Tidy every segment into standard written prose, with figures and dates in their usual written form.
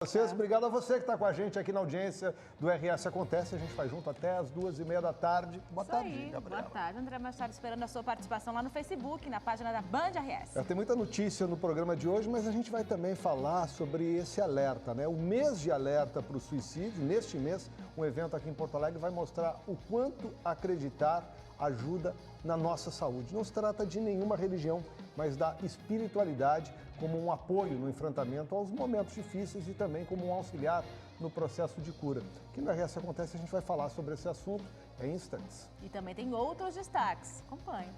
Vocês, obrigado a você que está com a gente aqui na audiência do RS Acontece. A gente vai junto até as 2h30 da tarde. Boa tarde, Gabriela. Boa tarde, André Machado, esperando a sua participação lá no Facebook, na página da Band RS. Tem muita notícia no programa de hoje, mas a gente vai também falar sobre esse alerta, né? O mês de alerta para o suicídio. Neste mês, um evento aqui em Porto Alegre vai mostrar o quanto acreditar ajuda na nossa saúde. Não se trata de nenhuma religião, mas da espiritualidade como um apoio no enfrentamento aos momentos difíceis e também como um auxiliar no processo de cura. Aqui no RS Acontece a gente vai falar sobre esse assunto em instantes. E também tem outros destaques. Acompanhe.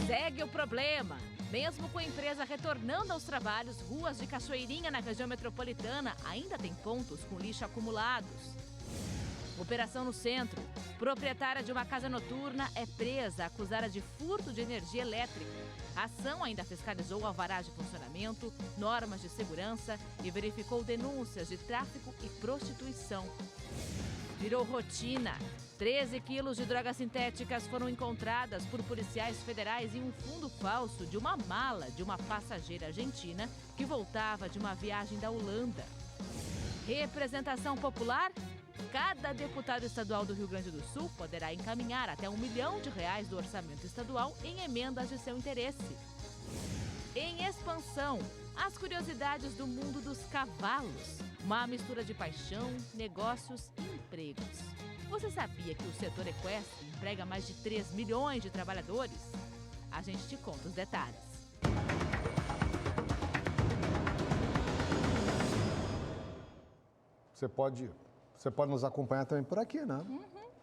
Segue o problema. Mesmo com a empresa retornando aos trabalhos, ruas de Cachoeirinha na região metropolitana ainda tem pontos com lixo acumulados. Operação no centro. Proprietária de uma casa noturna é presa acusada de furto de energia elétrica. A ação ainda fiscalizou alvarás de funcionamento, normas de segurança e verificou denúncias de tráfico e prostituição. Virou rotina. 13 quilos de drogas sintéticas foram encontradas por policiais federais em um fundo falso de uma mala de uma passageira argentina que voltava de uma viagem da Holanda. Representação popular? Cada deputado estadual do Rio Grande do Sul poderá encaminhar até R$1 milhão do orçamento estadual em emendas de seu interesse. Em expansão, as curiosidades do mundo dos cavalos. Uma mistura de paixão, negócios e empregos. Você sabia que o setor equestre emprega mais de 3 milhões de trabalhadores? A gente te conta os detalhes. Você pode nos acompanhar também por aqui, né?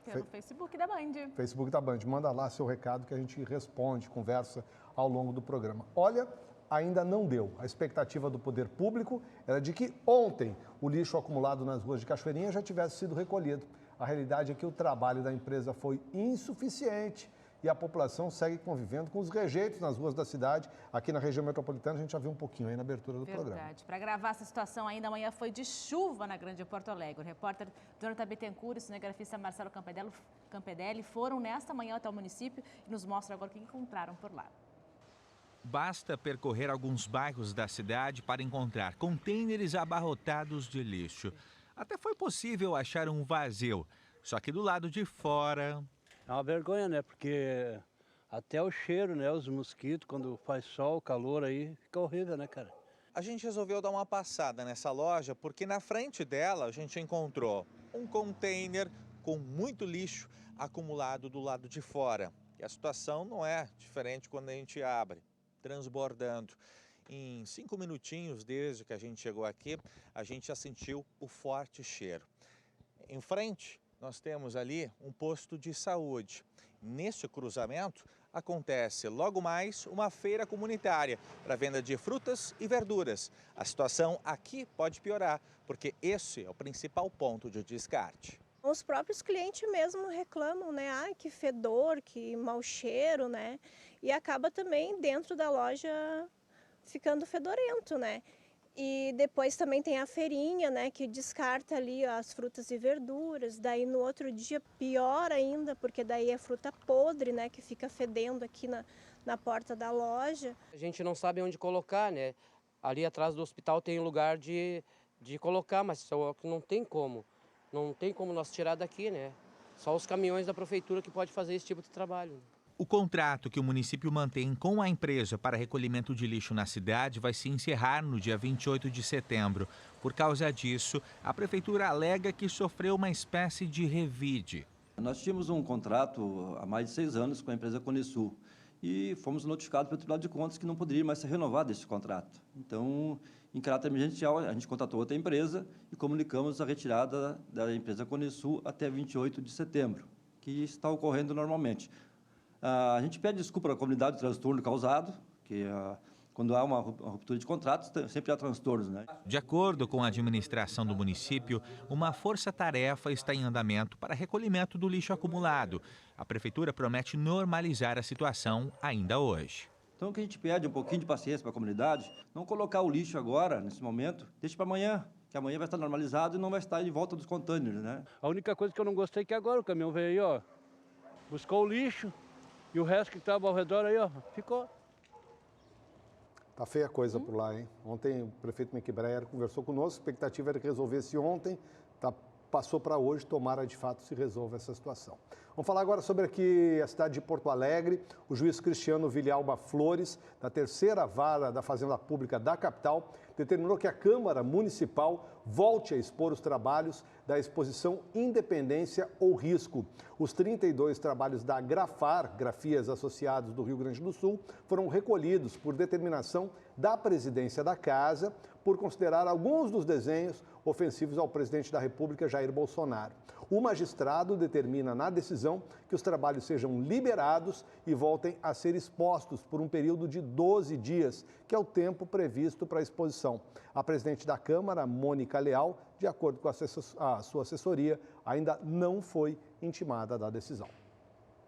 Pelo Facebook da Band. Facebook da Band. Manda lá seu recado que a gente responde, conversa ao longo do programa. Olha, ainda não deu. A expectativa do poder público era de que ontem o lixo acumulado nas ruas de Cachoeirinha já tivesse sido recolhido. A realidade é que o trabalho da empresa foi insuficiente e a população segue convivendo com os rejeitos nas ruas da cidade. Aqui na região metropolitana a gente já viu um pouquinho aí na abertura do programa. Verdade. Para gravar essa situação ainda amanhã foi de chuva na Grande Porto Alegre. O repórter Jonathan Bittencourt e o cinegrafista Marcelo Campedelli foram nesta manhã até o município e nos mostram agora o que encontraram por lá. Basta percorrer alguns bairros da cidade para encontrar contêineres abarrotados de lixo. Até foi possível achar um vazio, só que do lado de fora... É uma vergonha, né? Porque até o cheiro, né? Os mosquitos, quando faz sol, calor aí, fica horrível, né, cara? A gente resolveu dar uma passada nessa loja porque na frente dela a gente encontrou um container com muito lixo acumulado do lado de fora. E a situação não é diferente quando a gente abre, transbordando. Em 5 minutinhos desde que a gente chegou aqui, a gente já sentiu o forte cheiro. Em frente, nós temos ali um posto de saúde. Neste cruzamento, acontece logo mais uma feira comunitária para venda de frutas e verduras. A situação aqui pode piorar, porque esse é o principal ponto de descarte. Os próprios clientes mesmo reclamam, né? Ai, que fedor, que mau cheiro, né? E acaba também dentro da loja ficando fedorento, né? E depois também tem a feirinha, né, que descarta ali as frutas e verduras. Daí no outro dia pior ainda, porque daí é fruta podre, né, que fica fedendo aqui na porta da loja. A gente não sabe onde colocar, né? Ali atrás do hospital tem um lugar de colocar, mas só que não tem como. Não tem como nós tirar daqui, né? Só os caminhões da prefeitura que pode fazer esse tipo de trabalho. O contrato que o município mantém com a empresa para recolhimento de lixo na cidade vai se encerrar no dia 28 de setembro. Por causa disso, a prefeitura alega que sofreu uma espécie de revide. Nós tínhamos um contrato há mais de 6 anos com a empresa Conesul e fomos notificados pelo Tribunal de Contas que não poderia mais ser renovado esse contrato. Então, em caráter emergencial, a gente contratou outra empresa e comunicamos a retirada da empresa Conesul até 28 de setembro, que está ocorrendo normalmente. A gente pede desculpa à comunidade do transtorno causado, que quando há uma ruptura de contratos, sempre há transtornos, né? De acordo com a administração do município, uma força-tarefa está em andamento para recolhimento do lixo acumulado. A prefeitura promete normalizar a situação ainda hoje. Então, o que a gente pede um pouquinho de paciência para a comunidade, não colocar o lixo agora, nesse momento, deixe para amanhã, que amanhã vai estar normalizado e não vai estar de volta dos contêineres, né? A única coisa que eu não gostei é que agora o caminhão veio aí, ó, buscou o lixo e o resto que estava ao redor aí, ó, ficou. Tá feia a coisa por lá, hein? Ontem o prefeito Miki Breyer conversou conosco, a expectativa era que resolvesse ontem, passou para hoje, tomara de fato se resolva essa situação. Vamos falar agora sobre aqui a cidade de Porto Alegre. O juiz Cristiano Villalba Flores, da terceira vara da Fazenda Pública da capital, determinou que a Câmara Municipal volte a expor os trabalhos da exposição Independência ou Risco. Os 32 trabalhos da Grafar, Grafias Associados do Rio Grande do Sul, foram recolhidos por determinação da presidência da Casa por considerar alguns dos desenhos ofensivos ao presidente da República, Jair Bolsonaro. O magistrado determina na decisão que os trabalhos sejam liberados e voltem a ser expostos por um período de 12 dias, que é o tempo previsto para a exposição. A presidente da Câmara, Mônica Leal, de acordo com a sua assessoria, ainda não foi intimada da decisão.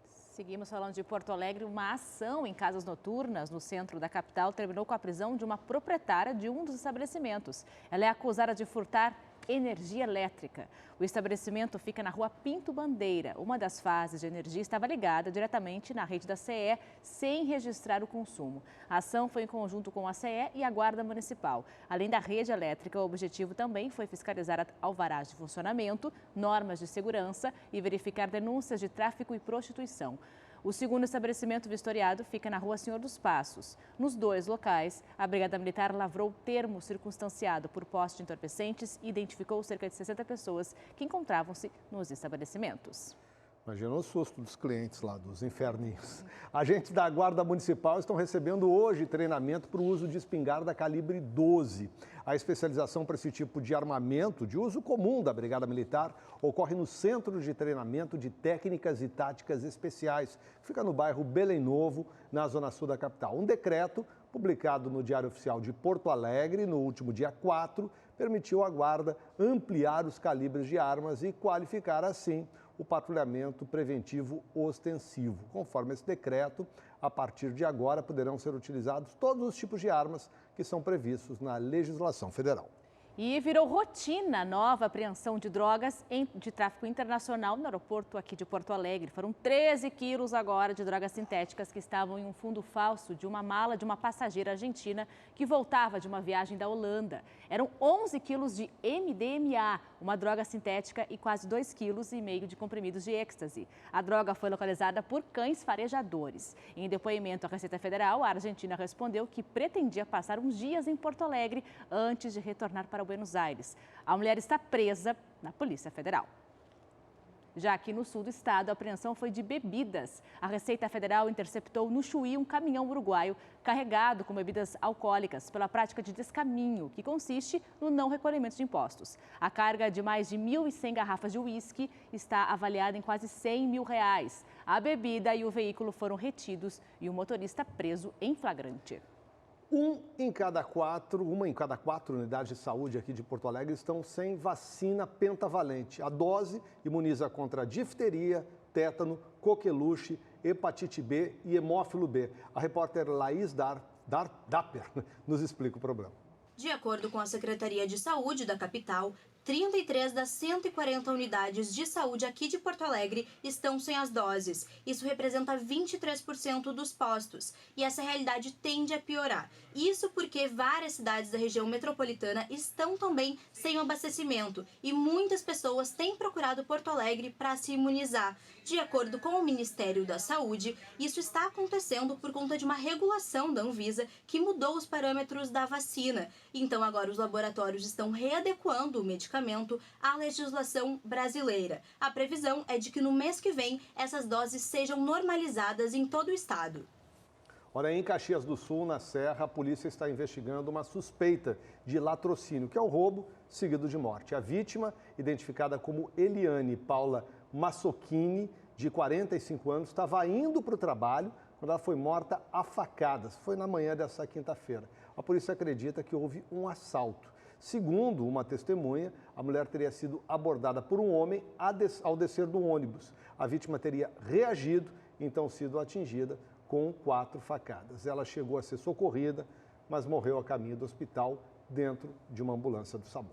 Seguimos falando de Porto Alegre. Uma ação em casas noturnas no centro da capital terminou com a prisão de uma proprietária de um dos estabelecimentos. Ela é acusada de furtar energia elétrica. O estabelecimento fica na rua Pinto Bandeira. Uma das fases de energia estava ligada diretamente na rede da CE, sem registrar o consumo. A ação foi em conjunto com a CE e a Guarda Municipal. Além da rede elétrica, o objetivo também foi fiscalizar alvarás de funcionamento, normas de segurança e verificar denúncias de tráfico e prostituição. O segundo estabelecimento vistoriado fica na Rua Senhor dos Passos. Nos dois locais, a Brigada Militar lavrou termo circunstanciado por posse de entorpecentes e identificou cerca de 60 pessoas que encontravam-se nos estabelecimentos. Imagina o susto dos clientes lá, dos inferninhos. Agentes da Guarda Municipal estão recebendo hoje treinamento para o uso de espingarda calibre 12. A especialização para esse tipo de armamento, de uso comum da Brigada Militar, ocorre no Centro de Treinamento de Técnicas e Táticas Especiais, que fica no bairro Belém Novo, na zona sul da capital. Um decreto, publicado no Diário Oficial de Porto Alegre, no último dia 4, permitiu à Guarda ampliar os calibres de armas e qualificar, assim, o patrulhamento preventivo ostensivo. Conforme esse decreto, a partir de agora poderão ser utilizados todos os tipos de armas que são previstos na legislação federal. E virou rotina a nova apreensão de drogas de tráfico internacional no aeroporto aqui de Porto Alegre. Foram 13 quilos agora de drogas sintéticas que estavam em um fundo falso de uma mala de uma passageira argentina que voltava de uma viagem da Holanda. Eram 11 quilos de MDMA, uma droga sintética, e quase 2,5 quilos de comprimidos de êxtase. A droga foi localizada por cães farejadores. Em depoimento à Receita Federal, a Argentina respondeu que pretendia passar uns dias em Porto Alegre antes de retornar para Buenos Aires. A mulher está presa na Polícia Federal. Já aqui no sul do estado, a apreensão foi de bebidas. A Receita Federal interceptou no Chuí um caminhão uruguaio carregado com bebidas alcoólicas pela prática de descaminho, que consiste no não recolhimento de impostos. A carga de mais de 1.100 garrafas de uísque está avaliada em quase R$100 mil. A bebida e o veículo foram retidos e o motorista preso em flagrante. Uma em cada quatro unidades de saúde aqui de Porto Alegre estão sem vacina pentavalente. A dose imuniza contra difteria, tétano, coqueluche, hepatite B e hemófilo B. A repórter Laís Dapper nos explica o problema. De acordo com a Secretaria de Saúde da capital, 33 das 140 unidades de saúde aqui de Porto Alegre estão sem as doses. Isso representa 23% dos postos. E essa realidade tende a piorar. Isso porque várias cidades da região metropolitana estão também sem o abastecimento. E muitas pessoas têm procurado Porto Alegre para se imunizar. De acordo com o Ministério da Saúde, isso está acontecendo por conta de uma regulação da Anvisa que mudou os parâmetros da vacina. Então agora os laboratórios estão readequando o medicamento à legislação brasileira. A previsão é de que no mês que vem essas doses sejam normalizadas em todo o estado. Olha, em Caxias do Sul, na Serra, a polícia está investigando uma suspeita de latrocínio, que é o roubo seguido de morte. A vítima, identificada como Eliane Paula Massocchini, de 45 anos, estava indo para o trabalho quando ela foi morta a facadas. Foi na manhã dessa quinta-feira. A polícia acredita que houve um assalto. Segundo uma testemunha, a mulher teria sido abordada por um homem ao descer do ônibus. A vítima teria reagido e então sido atingida com 4 facadas. Ela chegou a ser socorrida, mas morreu a caminho do hospital dentro de uma ambulância do SAMU.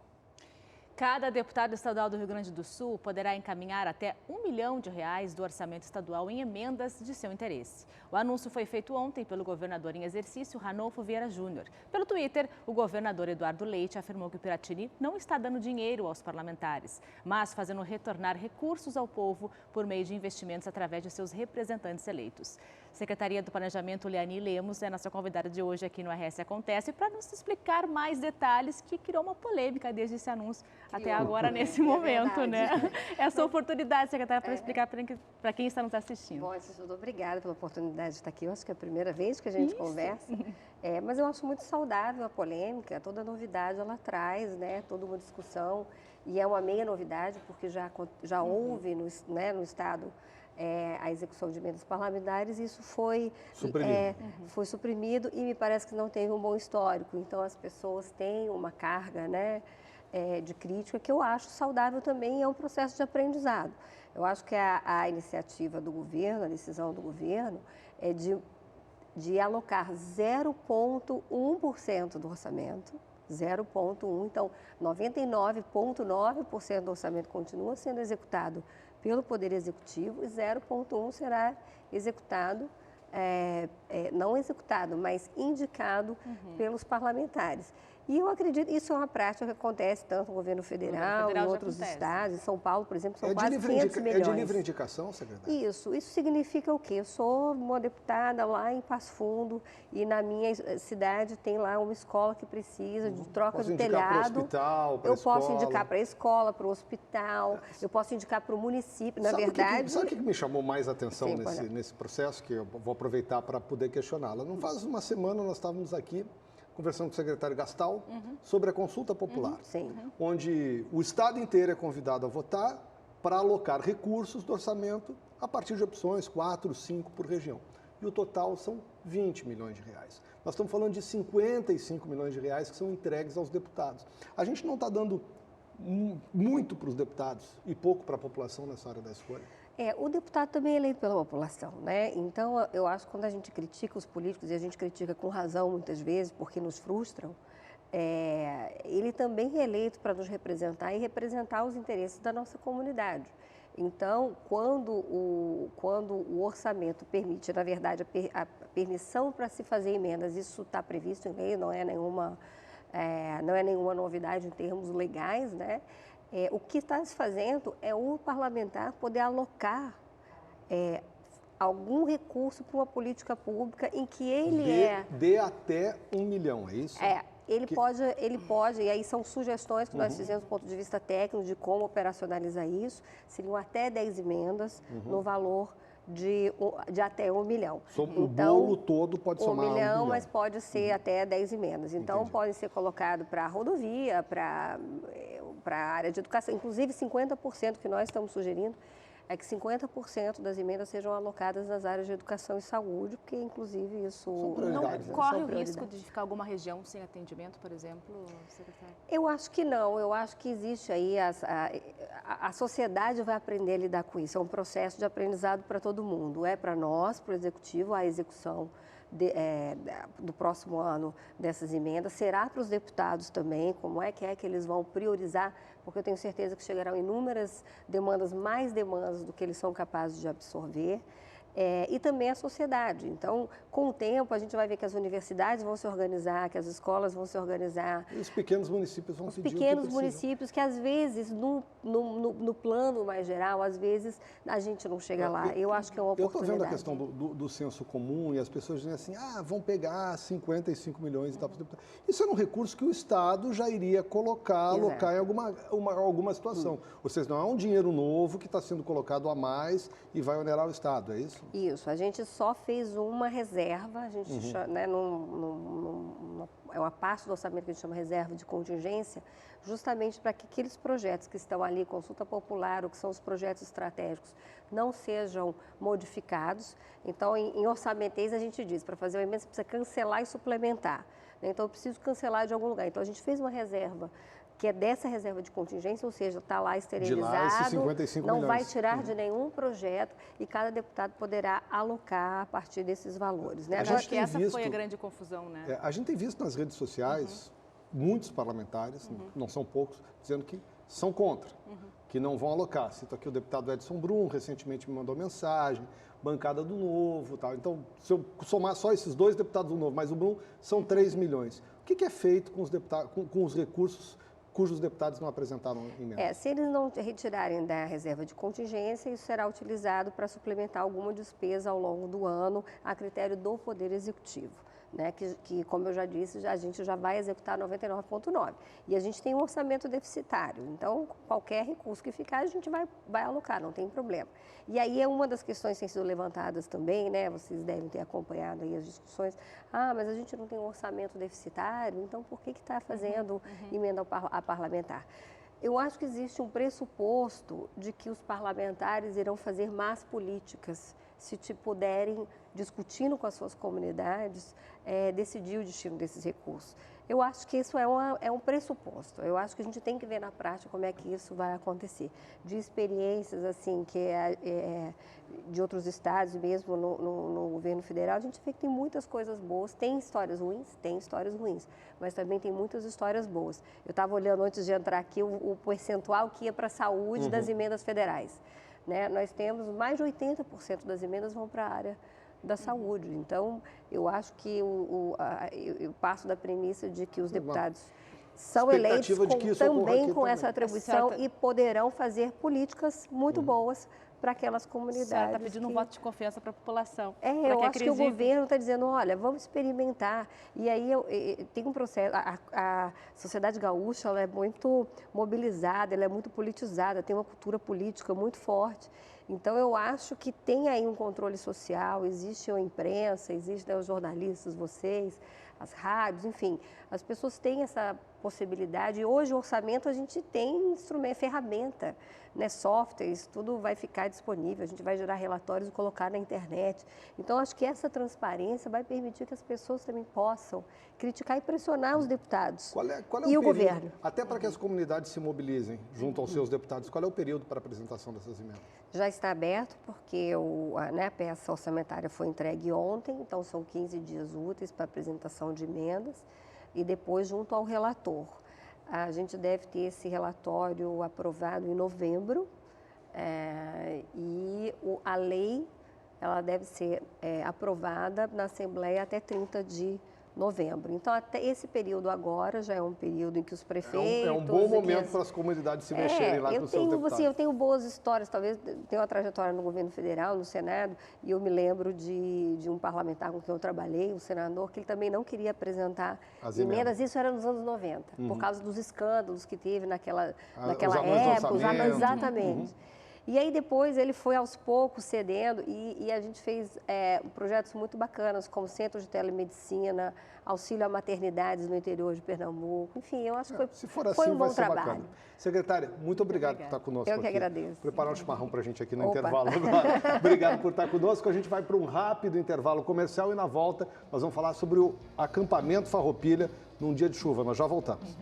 Cada deputado estadual do Rio Grande do Sul poderá encaminhar até R$ 1 milhão do orçamento estadual em emendas de seu interesse. O anúncio foi feito ontem pelo governador em exercício, Ranolfo Vieira Júnior. Pelo Twitter, o governador Eduardo Leite afirmou que o Piratini não está dando dinheiro aos parlamentares, mas fazendo retornar recursos ao povo por meio de investimentos através de seus representantes eleitos. Secretaria do Planejamento, Leani Lemos, é nossa convidada de hoje aqui no RS Acontece para nos explicar mais detalhes que criou uma polêmica desde esse anúncio até agora, nesse momento, né? Essa oportunidade, secretária, para explicar para quem está nos assistindo. Bom, antes de tudo, obrigada pela oportunidade de estar aqui. Eu acho que é a primeira vez que a gente conversa. Mas eu acho muito saudável a polêmica, toda novidade ela traz, né? Toda uma discussão. E é uma meia novidade, porque já houve no Estado a execução de emendas parlamentares, isso foi suprimido e me parece que não teve um bom histórico. Então, as pessoas têm uma carga, né, de crítica que eu acho saudável também, é um processo de aprendizado. Eu acho que a iniciativa do governo, a decisão do governo, é de alocar 0,1% do orçamento, 0,1%. Então, 99,9% do orçamento continua sendo executado pelo Poder Executivo e 0,1% será executado, não executado, mas indicado pelos parlamentares. E eu acredito, isso é uma prática que acontece tanto no governo federal, em outros estados, em São Paulo, por exemplo, são quase 500 milhões. É de livre indicação, secretária? Isso significa o quê? Eu sou uma deputada lá em Passo Fundo e na minha cidade tem lá uma escola que precisa de troca de telhado. Eu posso indicar para a escola, para o hospital, eu posso indicar para o município, na verdade... Sabe o que me chamou mais atenção nesse processo, que eu vou aproveitar para poder questioná-la? Não faz uma semana nós estávamos aqui conversando com o secretário Gastal sobre a consulta popular, onde o Estado inteiro é convidado a votar para alocar recursos do orçamento a partir de opções 4, 5 por região. E o total são 20 milhões de reais. Nós estamos falando de 55 milhões de reais que são entregues aos deputados. A gente não está dando muito para os deputados e pouco para a população nessa hora da escolha. O deputado também é eleito pela população, né? Então, eu acho que quando a gente critica os políticos, e a gente critica com razão muitas vezes, porque nos frustram, ele também é eleito para nos representar e representar os interesses da nossa comunidade. Então, quando o orçamento permite, na verdade, a permissão para se fazer emendas, isso está previsto em lei, não é nenhuma novidade em termos legais, né? O que está se fazendo é o parlamentar poder alocar algum recurso para uma política pública em que ele dê até 1 milhão, é isso? Ele pode, e aí são sugestões que nós fizemos do ponto de vista técnico de como operacionalizar isso, seriam até 10 emendas no valor de até 1 milhão. O bolo todo pode somar 1 milhão. Mas pode ser até 10 emendas. Então, podem ser colocados para a rodovia, para a área de educação. Inclusive, 50% que nós estamos sugerindo é que 50% das emendas sejam alocadas nas áreas de educação e saúde, porque, inclusive, isso... Não corre o risco de ficar alguma região sem atendimento, por exemplo, secretário? Eu acho que não. Eu acho que existe aí... A sociedade vai aprender a lidar com isso. É um processo de aprendizado para todo mundo. É para nós, para o Executivo, a execução do próximo ano dessas emendas. Será para os deputados também, como é que eles vão priorizar, porque eu tenho certeza que chegarão inúmeras demandas, mais demandas do que eles são capazes de absorver. E também a sociedade. Então, com o tempo, a gente vai ver que as universidades vão se organizar, que as escolas vão se organizar. E os pequenos municípios vão pedir o que precisam. Os pequenos municípios que, às vezes, no plano mais geral, às vezes, a gente não chega lá. Eu acho que é uma oportunidade. Eu estou vendo a questão do senso comum e as pessoas dizem assim, vão pegar 55 milhões e tal. Isso era um recurso que o Estado já iria alocar em alguma situação. Ou seja, não é um dinheiro novo que está sendo colocado a mais e vai onerar o Estado, é isso? Isso, a gente só fez uma reserva, a gente chama, é uma parte do orçamento que a gente chama reserva de contingência, justamente para que aqueles projetos que estão ali, consulta popular, ou que são os projetos estratégicos, não sejam modificados. Então, em orçamentês, a gente diz, para fazer o emenda, você precisa cancelar e suplementar. Então, eu preciso cancelar de algum lugar. Então, a gente fez uma reserva que é dessa reserva de contingência, ou seja, está lá esterilizado, não vai tirar de nenhum projeto e cada deputado poderá alocar a partir desses valores. Né? Acho que essa foi a grande confusão, né? A gente tem visto nas redes sociais muitos parlamentares, não são poucos, dizendo que são contra, que não vão alocar. Cito aqui o deputado Edson Brum, recentemente me mandou mensagem, bancada do Novo, tal. Então, se eu somar só esses 2 deputados do Novo, mais o Brum, são 3 milhões. O que é feito com os, com os recursos cujos deputados não apresentaram emenda? Se eles não retirarem da reserva de contingência, isso será utilizado para suplementar alguma despesa ao longo do ano, a critério do Poder Executivo. Né, que, como eu já disse, a gente já vai executar 99,9%. E a gente tem um orçamento deficitário, então qualquer recurso que ficar a gente vai alocar, não tem problema. E aí é uma das questões que têm sido levantadas também, né, vocês devem ter acompanhado aí as discussões, mas a gente não tem um orçamento deficitário, então por que está fazendo emenda a parlamentar? Eu acho que existe um pressuposto de que os parlamentares irão fazer más políticas se puderem, discutindo com as suas comunidades, decidir o destino desses recursos. Eu acho que isso é um pressuposto. Eu acho que a gente tem que ver na prática como é que isso vai acontecer. De experiências assim que de outros estados, mesmo no governo federal, a gente vê que tem muitas coisas boas. Tem histórias ruins, mas também tem muitas histórias boas. Eu estava olhando antes de entrar aqui o percentual que ia para a saúde das emendas federais. Né? Nós temos mais de 80% das emendas vão para a área da saúde. Então, eu acho que eu passo da premissa de que os deputados são eleitos também com essa atribuição e poderão fazer políticas muito boas para aquelas comunidades. A senhora está pedindo um voto de confiança para a população. Eu acho que o governo está dizendo, olha, vamos experimentar. E aí tem um processo, a sociedade gaúcha ela é muito mobilizada, ela é muito politizada, tem uma cultura política muito forte. Então, eu acho que tem aí um controle social, existe a imprensa, existem os jornalistas, vocês, as rádios, enfim, as pessoas têm essa possibilidade. E hoje, o orçamento, a gente tem instrumento, ferramenta, né, softwares, tudo vai ficar disponível, a gente vai gerar relatórios e colocar na internet. Então, acho que essa transparência vai permitir que as pessoas também possam criticar e pressionar os deputados e o governo. Até para que as comunidades se mobilizem junto aos seus deputados, qual é o período para a apresentação dessas emendas? Já está aberto, porque a peça orçamentária foi entregue ontem, então são 15 dias úteis para apresentação de emendas e depois junto ao relator. A gente deve ter esse relatório aprovado em novembro e a lei ela deve ser aprovada na Assembleia até 30 de novembro. Então, até esse período agora já é um período em que os prefeitos... É um bom momento para as comunidades se mexerem lá com os seus deputados. Assim, eu tenho boas histórias, talvez tenho uma trajetória no governo federal, no Senado, e eu me lembro de um parlamentar com quem eu trabalhei, um senador, que ele também não queria apresentar as emendas. Isso era nos anos 90, por causa dos escândalos que teve naquela época, os anões, exatamente. E aí depois ele foi aos poucos cedendo e a gente fez projetos muito bacanas, como Centro de Telemedicina, auxílio a maternidades no interior de Pernambuco. Enfim, eu acho que foi um bom trabalho. Bacana. Secretária, muito obrigado por estar conosco aqui. Eu que agradeço. Preparar um chimarrão para a gente aqui no intervalo agora. Obrigado por estar conosco. A gente vai para um rápido intervalo comercial e na volta nós vamos falar sobre o acampamento Farroupilha num dia de chuva. Nós já voltamos.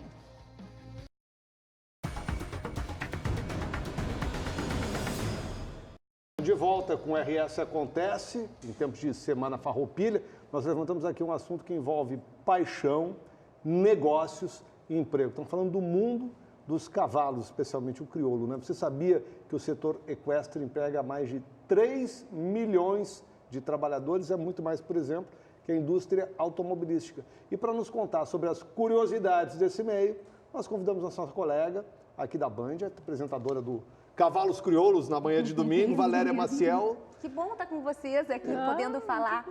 De volta com o RS Acontece, em tempos de Semana Farroupilha, nós levantamos aqui um assunto que envolve paixão, negócios e emprego. Estamos falando do mundo dos cavalos, especialmente o crioulo, né? Você sabia que o setor equestre emprega mais de 3 milhões de trabalhadores? É muito mais, por exemplo, que a indústria automobilística. E para nos contar sobre as curiosidades desse meio, nós convidamos a nossa colega aqui da Band, a apresentadora do Cavalos Crioulos na manhã de domingo, Valéria Maciel. Que bom estar com vocês aqui, podendo falar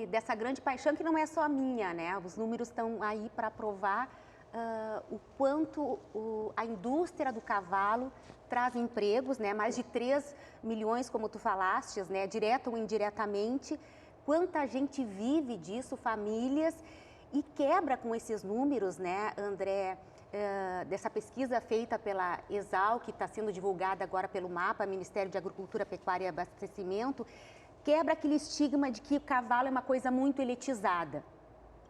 dessa grande paixão que não é só minha, né? Os números estão aí para provar o quanto a indústria do cavalo traz empregos, né? Mais de 3 milhões, como tu falastes, né? Direto ou indiretamente. Quanta gente vive disso, famílias, e quebra com esses números, né, André? Dessa pesquisa feita pela ESAL, que está sendo divulgada agora pelo MAPA, Ministério de Agricultura, Pecuária e Abastecimento, quebra aquele estigma de que o cavalo é uma coisa muito elitizada.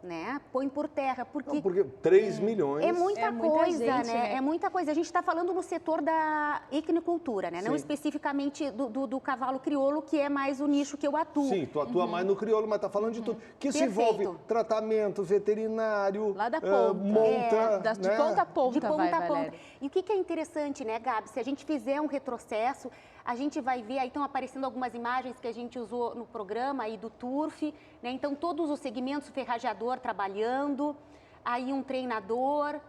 né? Põe por terra, porque... Não, porque 3 milhões... É muita coisa, gente, né? É muita coisa. A gente está falando no setor da equinocultura, né? Não especificamente do cavalo crioulo, que é mais o nicho que eu atuo. Sim, tu atua mais no crioulo, mas tá falando de tudo. Que isso envolve tratamento veterinário, lá da ponta. monta, de né? ponta a ponta, de ponta a ponta. Valéria. E o que é interessante, né, Gabi? Se a gente fizer um retrocesso, a gente vai ver, aí estão aparecendo algumas imagens que a gente usou no programa aí do Turf, né? Então, todos os segmentos, o ferrageador trabalhando, aí um treinador,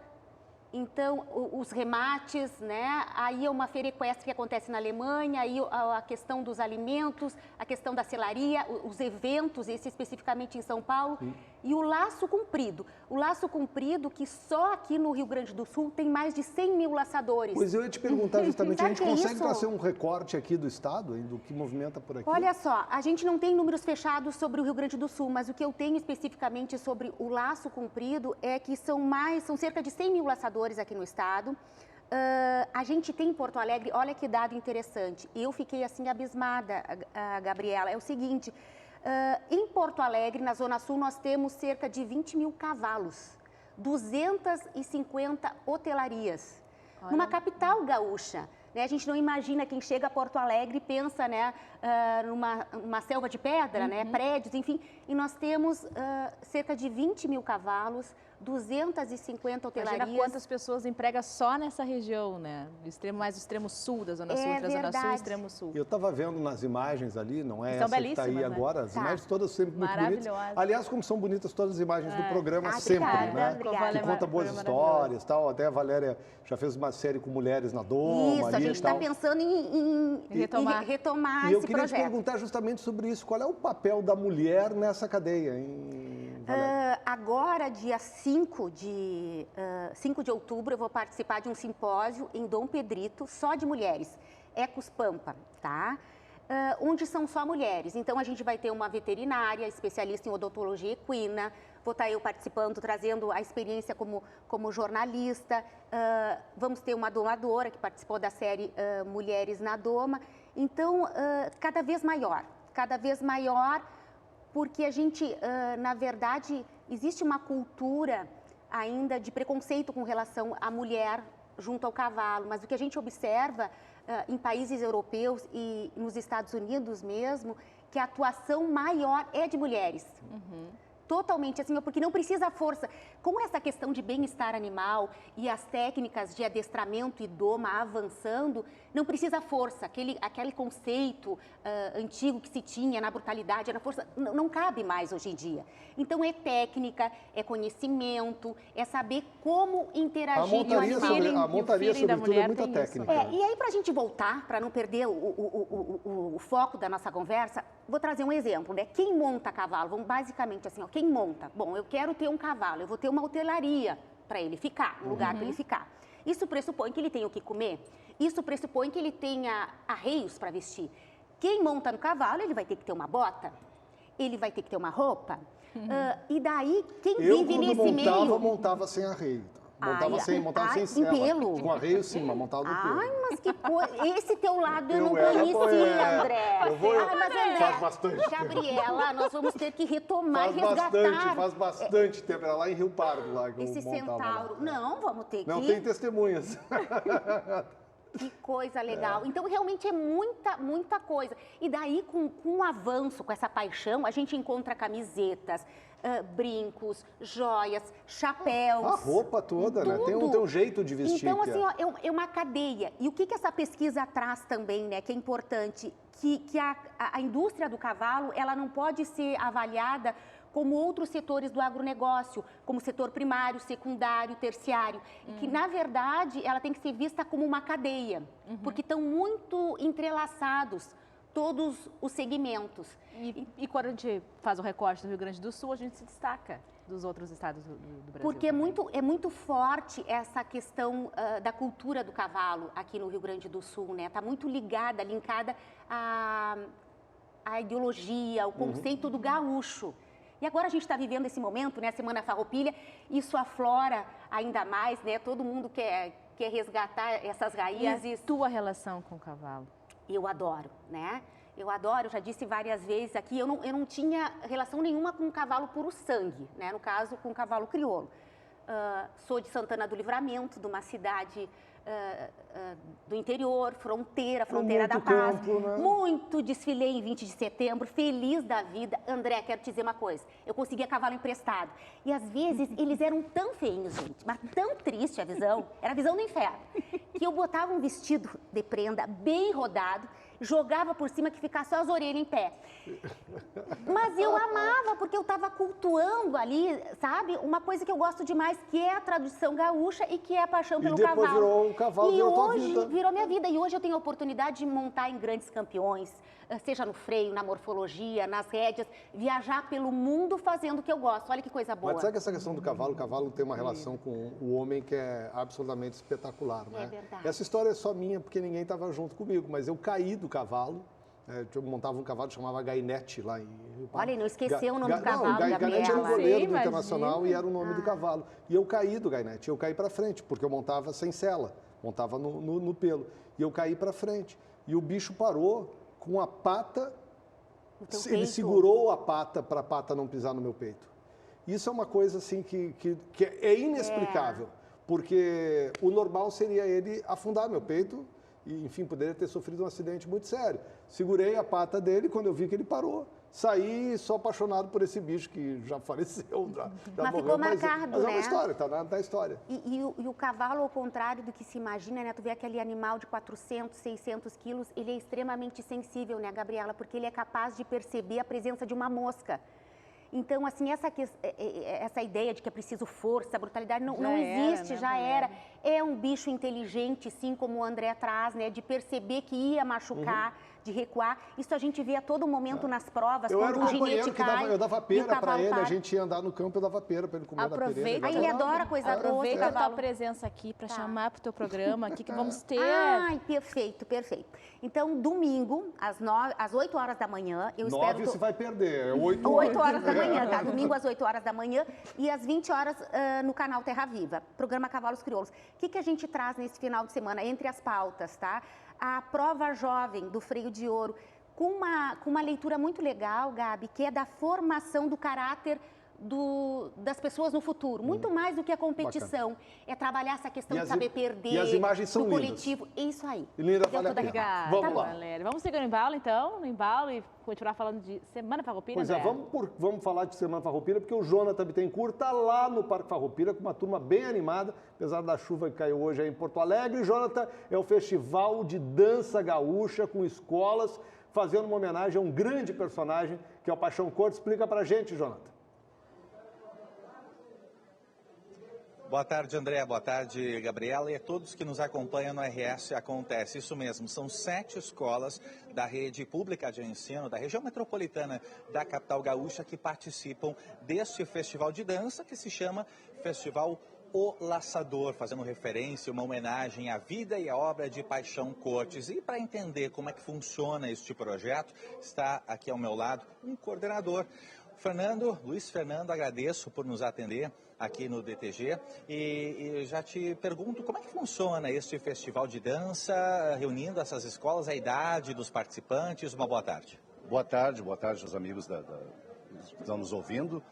então os remates, né? Aí é uma feira equestre que acontece na Alemanha, aí a questão dos alimentos, a questão da selaria, os eventos, esse especificamente em São Paulo, e o laço comprido. O laço comprido que só aqui no Rio Grande do Sul tem mais de 100 mil laçadores. Pois eu ia te perguntar justamente, a gente Sabe que é consegue isso? trazer um recorte aqui do estado, do que movimenta por aqui? Olha só, a gente não tem números fechados sobre o Rio Grande do Sul, mas o que eu tenho especificamente sobre o laço comprido é que são cerca de 100 mil laçadores aqui no estado. A gente tem em Porto Alegre, olha que dado interessante, eu fiquei assim abismada, Gabriela, é o seguinte, em Porto Alegre, na Zona Sul, nós temos cerca de 20 mil cavalos, 250 hotelarias, numa capital gaúcha. Né? A gente não imagina quem chega a Porto Alegre e pensa, né, numa selva de pedra, né, prédios, enfim. E nós temos cerca de 20 mil cavalos, 250 hotelarias. Imagina quantas pessoas emprega só nessa região, né? Mais o extremo sul da Zona Sul, entre a Zona Sul e o extremo sul. Eu estava vendo nas imagens ali, não é são essa que está aí belíssimas, né? agora, as imagens todas sempre muito bonitas. Maravilhosas. Aliás, como são bonitas todas as imagens do programa sempre, obrigada, né? obrigada. Que conta boas histórias, tal. Até a Valéria já fez uma série com mulheres na Doma. Isso, a gente está pensando em retomar esse projeto. E eu queria te perguntar justamente sobre isso. Qual é o papel da mulher nessa cadeia, hein, Valéria? Agora, dia 5 de outubro, eu vou participar de um simpósio em Dom Pedrito, só de mulheres, Ecos Pampa, tá? Onde são só mulheres. Então, a gente vai ter uma veterinária, especialista em odontologia equina, vou estar eu participando, trazendo a experiência como jornalista, vamos ter uma domadora que participou da série Mulheres na Doma. Então, cada vez maior, porque a gente, na verdade, existe uma cultura ainda de preconceito com relação à mulher junto ao cavalo, mas o que a gente observa em países europeus e nos Estados Unidos mesmo, que a atuação maior é de mulheres. Totalmente assim, porque não precisa força. Com essa questão de bem-estar animal e as técnicas de adestramento e doma avançando, não precisa força. Aquele conceito antigo que se tinha na brutalidade, na força, não cabe mais hoje em dia. Então, é técnica, é conhecimento, é saber como interagir com o animal. A montaria, sobretudo, é muita técnica. E aí, para a gente voltar, para não perder o foco da nossa conversa, vou trazer um exemplo, né? Quem monta cavalo? Vamos basicamente assim, ó, quem monta? Bom, eu quero ter um cavalo, eu vou ter uma hotelaria para ele ficar, um lugar para ele ficar. Isso pressupõe que ele tenha o que comer, isso pressupõe que ele tenha arreios para vestir. Quem monta no cavalo, ele vai ter que ter uma bota, ele vai ter que ter uma roupa. E daí, quem vive nesse meio... Eu, montava sem arreio. Montava sem sela. Pelo. Com arreio, sim, mas montava no pelo. Ai, mas que coisa. Esse teu lado eu não conhecia, André. Mas André, faz bastante Gabriela, nós vamos ter que retomar e resgatar. Faz bastante tempo. Era lá em Rio Pardo, lá que esse eu montava. centauro. Não, vamos ter que... Não, tem testemunhas. Que coisa legal. Então, realmente é muita coisa. E daí, com o avanço, com essa paixão, a gente encontra camisetas, brincos, joias, chapéus. A roupa toda, né? Tem um jeito de vestir. Então, assim, ó, é uma cadeia. E o que essa pesquisa traz também, né, que é importante, que a indústria do cavalo, ela não pode ser avaliada como outros setores do agronegócio, como setor primário, secundário, terciário, que, na verdade, ela tem que ser vista como uma cadeia, porque estão muito entrelaçados todos os segmentos. E quando a gente faz o recorte do Rio Grande do Sul, a gente se destaca dos outros estados do Brasil. Porque é muito forte essa questão da cultura do cavalo aqui no Rio Grande do Sul, né? Está muito linkada à ideologia, ao conceito do gaúcho. E agora a gente está vivendo esse momento, né? A Semana Farroupilha, isso aflora ainda mais, né? Todo mundo quer resgatar essas raízes. E a tua relação com o cavalo? Eu adoro, né? Eu adoro, eu já disse várias vezes aqui, eu não tinha relação nenhuma com o cavalo puro sangue, né? No caso, com o cavalo crioulo. Sou de Santana do Livramento, de uma cidade do interior, fronteira da Paz. Campo, né? Muito desfilei em 20 de setembro, feliz da vida. André, quero te dizer uma coisa, eu conseguia cavalo emprestado. E às vezes eles eram tão feinhos, gente, mas tão triste a visão, era a visão do inferno, que eu botava um vestido de prenda bem rodado, jogava por cima que ficasse só as orelhas em pé. Mas eu amava, porque eu estava cultuando ali, sabe? Uma coisa que eu gosto demais, que é a tradição gaúcha e que é a paixão pelo cavalo. E depois virou um cavalo, e virou tua hoje vida. virou minha vida. E hoje eu tenho a oportunidade de montar em grandes campeões, seja no freio, na morfologia, nas rédeas, viajar pelo mundo fazendo o que eu gosto. Olha que coisa boa. Mas sabe que essa questão do cavalo, o cavalo tem uma relação com o homem que é absolutamente espetacular, né? É verdade. Essa história é só minha, porque ninguém estava junto comigo, mas eu caí do cavalo. Eu montava um cavalo que chamava Gainete lá em Rio Pardo. Olha, não esqueceu o nome do cavalo, não, Gainete era o Gabriela. goleiro do Internacional e era o nome do cavalo. E eu caí do Gainete, eu caí para frente, porque eu montava sem sela, montava no pelo. E eu caí para frente. E o bicho parou com a pata, ele segurou a pata para a pata não pisar no meu peito. Isso é uma coisa assim que é inexplicável, porque o normal seria ele afundar meu peito e, enfim, poderia ter sofrido um acidente muito sério. Segurei a pata dele quando eu vi que ele parou. Saí só apaixonado por esse bicho que já faleceu, já mas morreu. Ficou marcado, mas é né? uma história, está na história. E o cavalo, ao contrário do que se imagina, né? Tu vê aquele animal de 400, 600 quilos, ele é extremamente sensível, né, Gabriela? Porque ele é capaz de perceber a presença de uma mosca. Então, assim, essa ideia de que é preciso força, brutalidade, não existe, já era. É um bicho inteligente, sim, como o André traz, né? De perceber que ia machucar, de recuar. Isso a gente vê a todo momento nas provas, quando o ginete cai. Eu dava pera para ele, a gente ia andar no campo, eu dava pera para ele comer na pera. Aí ele adora coisa boa. Aproveita a tua presença aqui para chamar para o teu programa aqui, que vamos ter... Ai, perfeito, perfeito. Então, domingo, às 8 horas da manhã, eu espero... 9 você vai perder, é 8 horas. 8 horas da manhã, tá? Domingo às 8 horas da manhã e às 20 horas no canal Terra Viva, programa Cavalos Crioulos. O que a gente traz nesse final de semana, entre as pautas, tá? A prova jovem do freio de ouro, com uma leitura muito legal, Gabi, que é da formação do caráter das pessoas no futuro. Muito mais do que a competição. Bacana. É trabalhar essa questão de saber perder, e as imagens são do coletivo. Isso aí. Linda, vale a pena. Vamos lá. Valéria. Vamos seguir no embalo, então, e continuar falando de Semana Farroupilha, Pois é, vamos falar de Semana Farroupilha, porque o Jonathan Bittencourt está lá no Parque Farroupilha com uma turma bem animada, apesar da chuva que caiu hoje aí em Porto Alegre. Jonathan, é o festival de dança gaúcha com escolas, fazendo uma homenagem a um grande personagem, que é o Paixão Cortes. Explica pra gente, Jonathan. Boa tarde, André. Boa tarde, Gabriela. E a todos que nos acompanham no RS Acontece. Isso mesmo, são 7 escolas da rede pública de ensino da região metropolitana da capital gaúcha que participam deste festival de dança que se chama Festival O Laçador, fazendo referência, uma homenagem à vida e à obra de Paixão Cortes. E para entender como é que funciona este projeto, está aqui ao meu lado um coordenador. Luiz Fernando, agradeço por nos atender aqui no DTG e já te pergunto como é que funciona este festival de dança, reunindo essas escolas, a idade dos participantes. Uma boa tarde. Boa tarde aos amigos que estão nos ouvindo.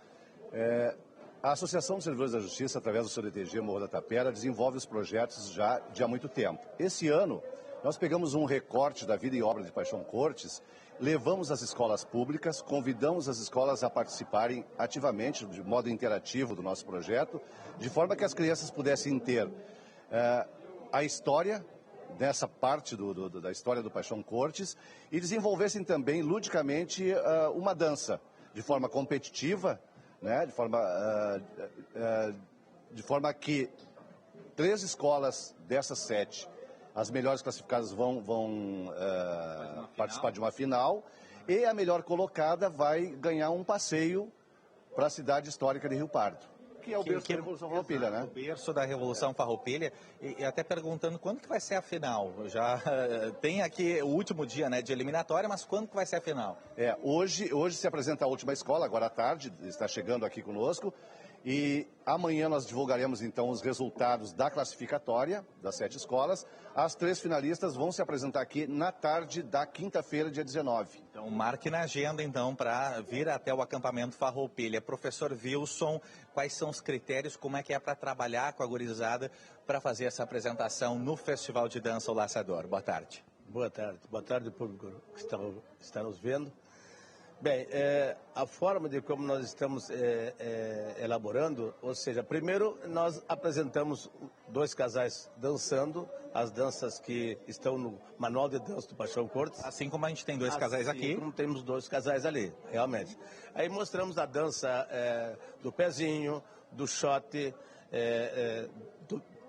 A Associação dos Servidores da Justiça, através do seu DTG Morro da Tapera, desenvolve os projetos já de há muito tempo. Esse ano, nós pegamos um recorte da vida e obra de Paixão Cortes, levamos às escolas públicas, convidamos as escolas a participarem ativamente, de modo interativo do nosso projeto, de forma que as crianças pudessem ter a história, dessa parte da história do Paixão Cortes, e desenvolvessem também, ludicamente, uma dança, de forma competitiva, né, de forma que 3 escolas dessas 7, as melhores classificadas vão participar de uma final e a melhor colocada vai ganhar um passeio para a cidade histórica de Rio Pardo, que é o berço da Revolução Farroupilha, né? O berço da Revolução Farroupilha. E até perguntando quando que vai ser a final? Já tem aqui o último dia, né, de eliminatória, mas quando que vai ser a final? Hoje se apresenta a última escola, agora à tarde, está chegando aqui conosco. E amanhã nós divulgaremos, então, os resultados da classificatória das 7 escolas. As 3 finalistas vão se apresentar aqui na tarde da quinta-feira, dia 19. Então, marque na agenda, então, para vir até o acampamento Farroupilha. Professor Wilson, quais são os critérios, como é que é para trabalhar com a gurizada para fazer essa apresentação no Festival de Dança O Laçador? Boa tarde. Boa tarde, público que está nos vendo. Bem, a forma de como nós estamos elaborando, ou seja, primeiro nós apresentamos 2 casais dançando, as danças que estão no Manual de Dança do Paixão Cortes. Assim como a gente tem 2 casais aqui. Como temos 2 casais ali, realmente. Aí mostramos a dança do pezinho, do shot,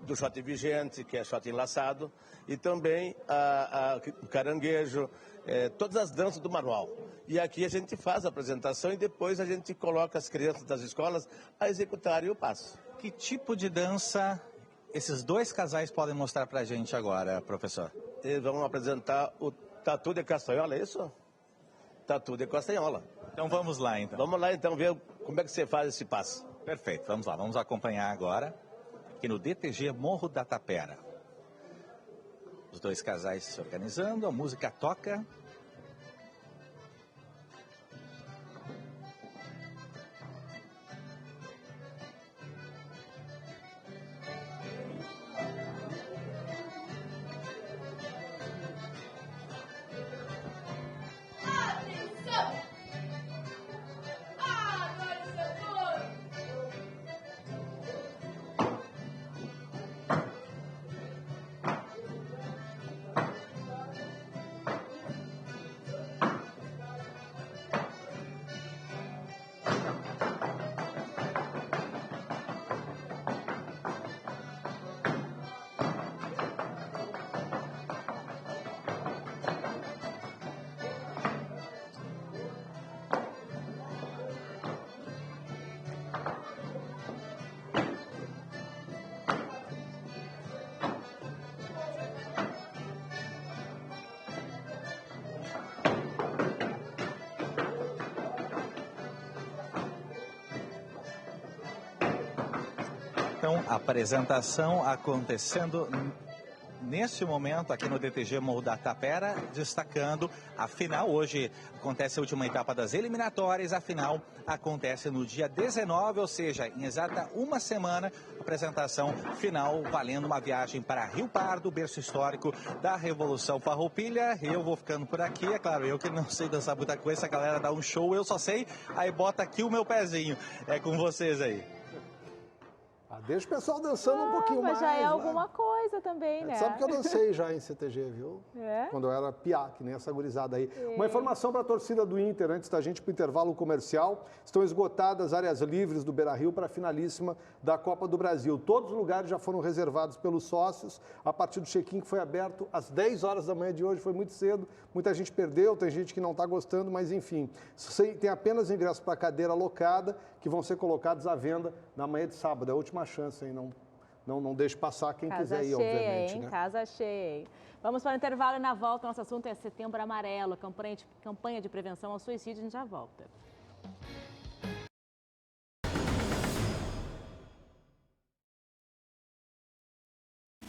do shot vigente, que é shot enlaçado, e também o caranguejo, todas as danças do manual. E aqui a gente faz a apresentação e depois a gente coloca as crianças das escolas a executarem o passo. Que tipo de dança esses 2 casais podem mostrar pra gente agora, professor? Eles vão apresentar o tatu de castanhola, é isso? Tatu de castanhola. Então vamos lá, então. Vamos lá, então, ver como é que você faz esse passo. Perfeito, vamos lá. Vamos acompanhar agora aqui no DTG Morro da Tapera. Os 2 casais se organizando, a música toca. Então, a apresentação acontecendo neste momento aqui no DTG Morro da Tapera, destacando a final. Hoje acontece a última etapa das eliminatórias, a final acontece no dia 19, ou seja, em exata uma semana, apresentação final valendo uma viagem para Rio Pardo, berço histórico da Revolução Farroupilha. Eu vou ficando por aqui, é claro, eu que não sei dançar muita coisa, a galera dá um show, eu só sei, aí bota aqui o meu pezinho. É com vocês aí. Deixa o pessoal dançando um pouquinho mais. Mas já é alguma coisa também, né? Sabe que eu dancei já em CTG, viu? É? Quando eu era piá, que nem essa gurizada aí. Uma informação para a torcida do Inter, antes da gente ir para o intervalo comercial. Estão esgotadas áreas livres do Beira-Rio para a finalíssima da Copa do Brasil. Todos os lugares já foram reservados pelos sócios a partir do check-in que foi aberto às 10 horas da manhã de hoje. Foi muito cedo, muita gente perdeu, tem gente que não está gostando, mas enfim. Tem apenas ingressos para a cadeira alocada que vão ser colocados à venda na manhã de sábado. É a última chance, hein? Não deixe passar quem quiser ir, obviamente. Hein? Né? Casa cheia, hein? Vamos para o intervalo e na volta nosso assunto é Setembro Amarelo, campanha de prevenção ao suicídio. A gente já volta.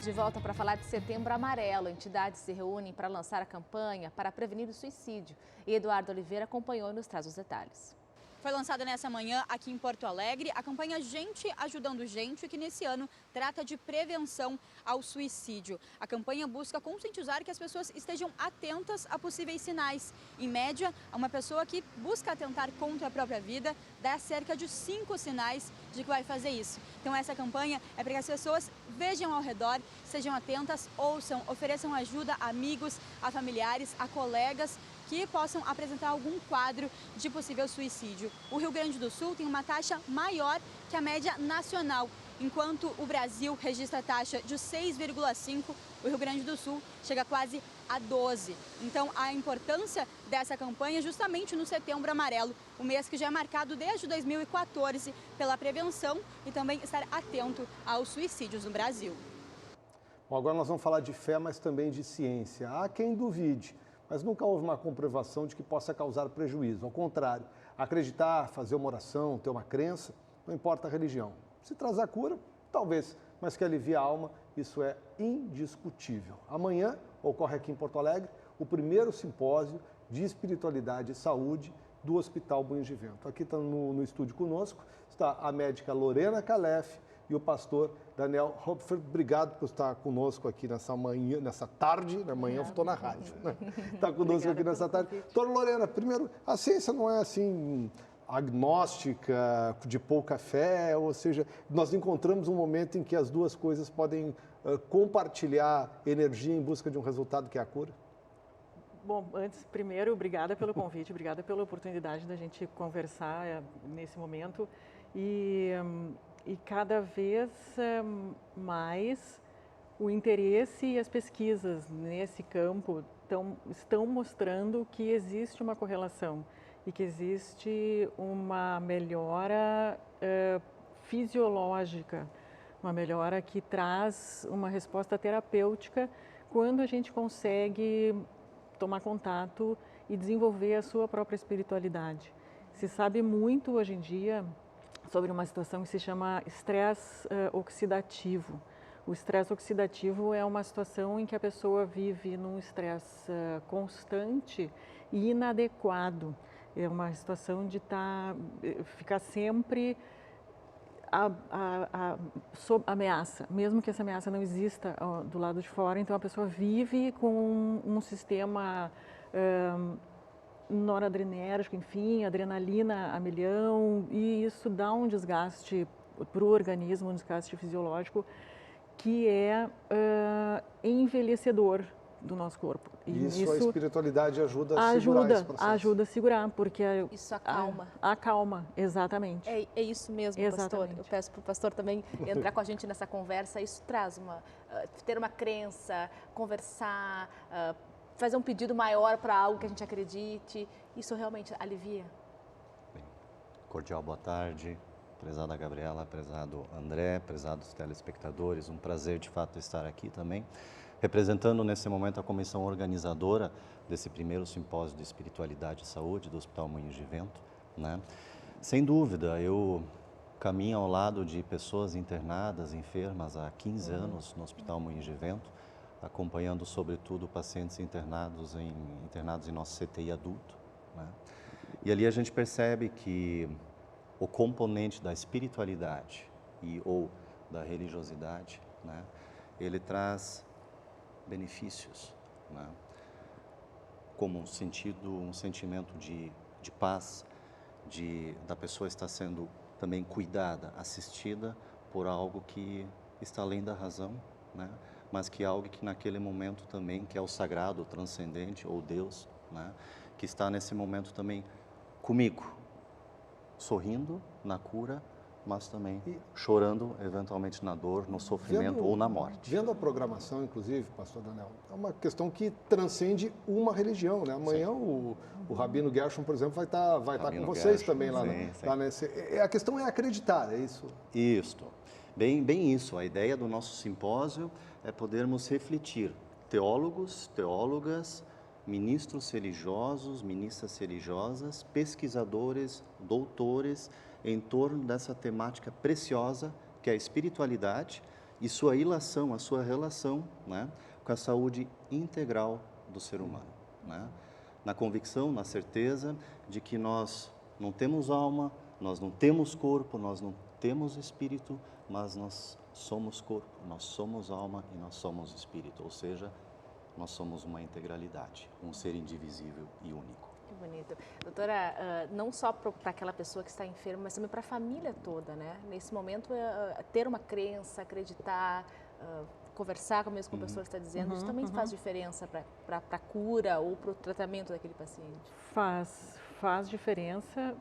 De volta para falar de Setembro Amarelo. Entidades se reúnem para lançar a campanha para prevenir o suicídio. E Eduardo Oliveira acompanhou e nos traz os detalhes. Foi lançada nessa manhã aqui em Porto Alegre a campanha Gente Ajudando Gente, que nesse ano trata de prevenção ao suicídio. A campanha busca conscientizar que as pessoas estejam atentas a possíveis sinais. Em média, uma pessoa que busca atentar contra a própria vida dá cerca de 5 sinais de que vai fazer isso. Então essa campanha é para que as pessoas vejam ao redor, sejam atentas, ouçam, ofereçam ajuda a amigos, a familiares, a colegas que possam apresentar algum quadro de possível suicídio. O Rio Grande do Sul tem uma taxa maior que a média nacional. Enquanto o Brasil registra a taxa de 6,5, o Rio Grande do Sul chega quase a 12. Então, a importância dessa campanha é justamente no Setembro Amarelo, o mês que já é marcado desde 2014 pela prevenção e também estar atento aos suicídios no Brasil. Bom, agora nós vamos falar de fé, mas também de ciência. Há quem duvide, mas nunca houve uma comprovação de que possa causar prejuízo. Ao contrário, acreditar, fazer uma oração, ter uma crença, não importa a religião. Se traz a cura, talvez, mas que alivia a alma, isso é indiscutível. Amanhã ocorre aqui em Porto Alegre o primeiro simpósio de espiritualidade e saúde do Hospital Moinhos de Vento. Aqui está no estúdio conosco, está a médica Lorena Calef e o pastor Daniel Hopfer. Obrigado por estar conosco aqui nessa manhã, nessa tarde, na manhã eu estou na rádio, né? Está conosco aqui nessa tarde. Doutora Lorena, primeiro, a ciência não é assim agnóstica, de pouca fé, ou seja, nós encontramos um momento em que as duas coisas podem compartilhar energia em busca de um resultado que é a cura? Bom, antes, primeiro, obrigada pelo convite, obrigada pela oportunidade da gente conversar nesse momento e cada vez mais o interesse e as pesquisas nesse campo estão mostrando que existe uma correlação e que existe uma melhora fisiológica, uma melhora que traz uma resposta terapêutica quando a gente consegue tomar contato e desenvolver a sua própria espiritualidade. Se sabe muito hoje em dia sobre uma situação que se chama estresse oxidativo. O estresse oxidativo é uma situação em que a pessoa vive num estresse constante e inadequado. É uma situação de ficar sempre sob ameaça, mesmo que essa ameaça não exista do lado de fora. Então a pessoa vive com um sistema noradrenérgico, enfim, adrenalina a milhão, e isso dá um desgaste para o organismo, um desgaste fisiológico que é envelhecedor do nosso corpo. E isso a espiritualidade ajuda a segurar esse processo. Ajuda a segurar, porque isso acalma. Acalma, exatamente. É isso mesmo, pastor. Eu peço para o pastor também entrar com a gente nessa conversa. Isso traz ter uma crença, conversar, fazer um pedido maior para algo que a gente acredite. Isso realmente alivia? Bem, cordial boa tarde, prezada Gabriela, prezado André, prezados telespectadores. Um prazer, de fato, estar aqui também, representando nesse momento a comissão organizadora desse primeiro simpósio de espiritualidade e saúde do Hospital Moinhos de Vento, né? Sem dúvida, eu caminho ao lado de pessoas internadas, enfermas há 15 anos no Hospital Moinhos de Vento, acompanhando sobretudo pacientes internados em nosso CTI adulto, né? E ali a gente percebe que o componente da espiritualidade ou da religiosidade, né, ele traz benefícios, né, como um sentimento de paz, da pessoa estar sendo também cuidada, assistida por algo que está além da razão, né, mas que é algo que naquele momento também, que é o sagrado, o transcendente, ou Deus, né, que está nesse momento também comigo, sorrindo na cura, mas também chorando eventualmente na dor, no sofrimento ou na morte. Vendo a programação, inclusive, pastor Daniel, é uma questão que transcende uma religião, né? Amanhã o Rabino Gershon, por exemplo, vai estar com vocês Gershon, também lá nesse... A questão é acreditar, é isso? Isso, bem isso. A ideia do nosso simpósio é podermos refletir, teólogos, teólogas, ministros religiosos, ministras religiosas, pesquisadores, doutores, em torno dessa temática preciosa que é a espiritualidade e sua ilação, a sua relação, né, com a saúde integral do ser humano, né? Na convicção, na certeza de que nós não temos alma, nós não temos corpo, nós não temos espírito, mas nós somos corpo, nós somos alma e nós somos espírito, ou seja, nós somos uma integralidade, um ser indivisível e único. Que bonito. Doutora, não só para aquela pessoa que está enferma, mas também para a família toda, né? Nesse momento, ter uma crença, acreditar, conversar mesmo com a pessoa que está dizendo, isso também faz diferença para a cura ou para o tratamento daquele paciente? Faz diferença,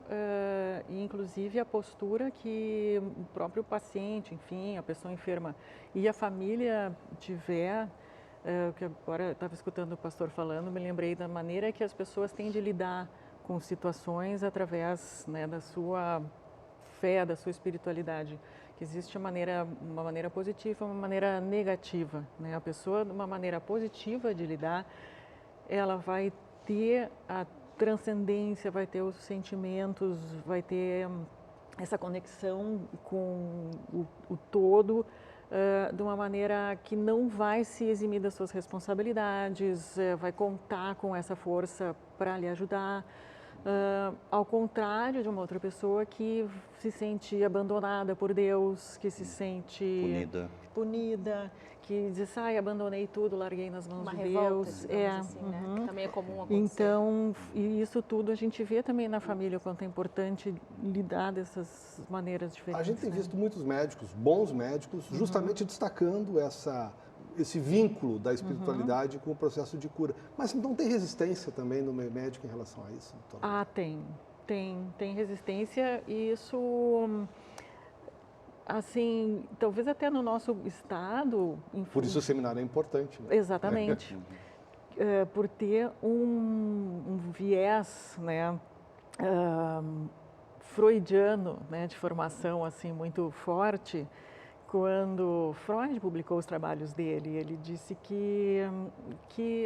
e inclusive a postura que o próprio paciente, enfim, a pessoa enferma e a família tiver. Que agora eu estava escutando o pastor falando, me lembrei da maneira que as pessoas têm de lidar com situações através, né, da sua fé, da sua espiritualidade. Que existe uma maneira positiva, uma maneira negativa, né? A pessoa, de uma maneira positiva de lidar, ela vai ter a transcendência, vai ter os sentimentos, vai ter essa conexão com o todo, de uma maneira que não vai se eximir das suas responsabilidades, vai contar com essa força para lhe ajudar, ao contrário de uma outra pessoa que se sente abandonada por Deus, que se sente punida, que diz, abandonei tudo, larguei nas mãos de Deus. Assim, né? Que também é comum acontecer. Então, e isso tudo a gente vê também na família, o quanto é importante lidar dessas maneiras diferentes. A gente tem visto muitos médicos, bons médicos, justamente destacando esse vínculo da espiritualidade com o processo de cura. Mas não tem resistência também no meio médico em relação a isso, doutora? Tem resistência, e isso, assim, talvez até no nosso estado... Por isso o seminário é importante, né? Exatamente. Por ter um viés, né, freudiano, né, de formação assim muito forte. Quando Freud publicou os trabalhos dele, ele disse que